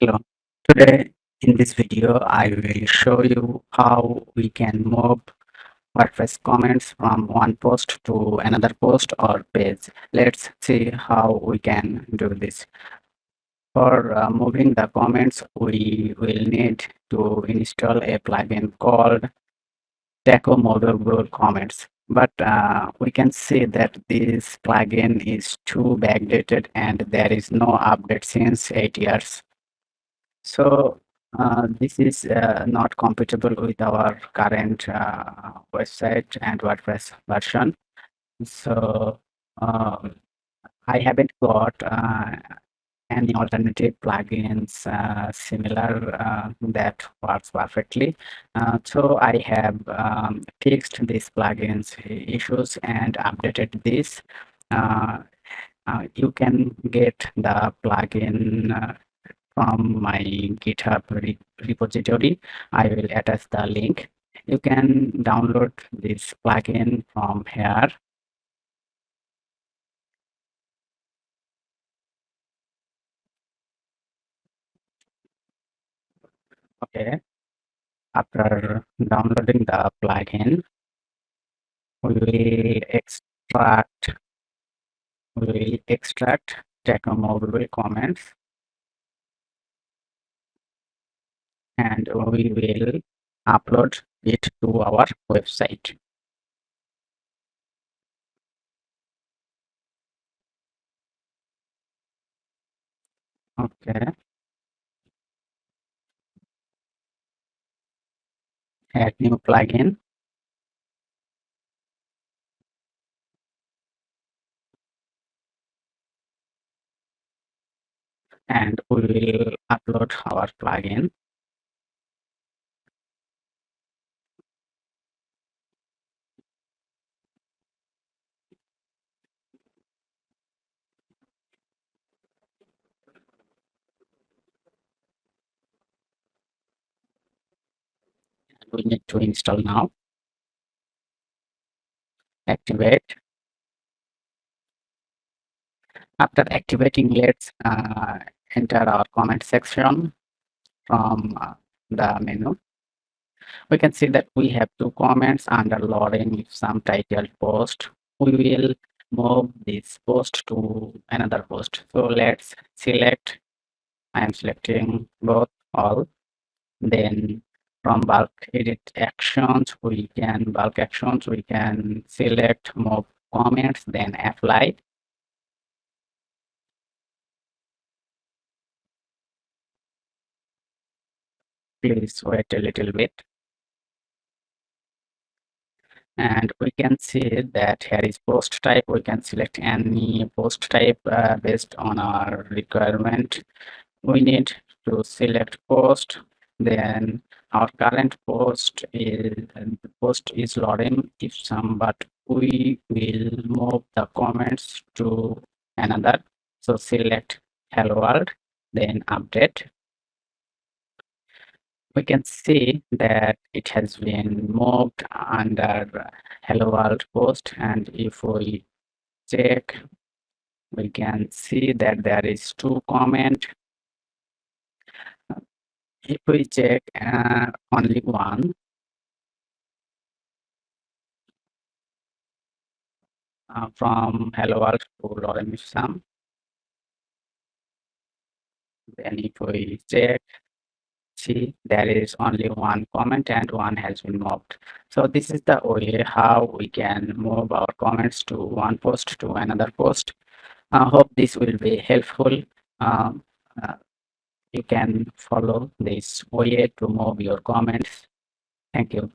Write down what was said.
Hello. Today in this video, I will show you how we can move WordPress comments from one post to another post or page. Let's see how we can do this. For moving the comments, we will need to install a plugin called Taco Movable Comments. But we can see that this plugin is too backdated and there is no update since 8 years. So this is not compatible with our current website and WordPress version. So uh, I haven't got any alternative plugins similar that works perfectly. So I have fixed these plugins issues and updated this. Uh, you can get the plugin from my GitHub repository. I will attach the link. You can download this plugin from here. Okay. After downloading the plugin, we will extract Taco Movable comments, and we will upload it to our website. Okay. Add new plugin. And we will upload our plugin. We need to install now. Activate. After activating, let's enter our comment section from the menu. We can see that we have two comments under loading with some titled post. We will move this post to another post. So let's select. I am selecting both all. Then from bulk edit actions, we can select move comments, then apply. Please wait a little bit. And we can see that here is post type. We can select any post type based on our requirement. We need to select post. Then our current post is loading if some, but we will move the comments to another. So select hello world, then update. We can see that it has been moved under hello world post, and if we check, we can see that there is two comment. If we check only one, from hello world to Lorem Ipsum, then if we check, see there is only one comment and one has been moved. So this is the way how we can move our comments to one post to another post. I hope this will be helpful. Um, uh, you can follow this way to move your comments. Thank you.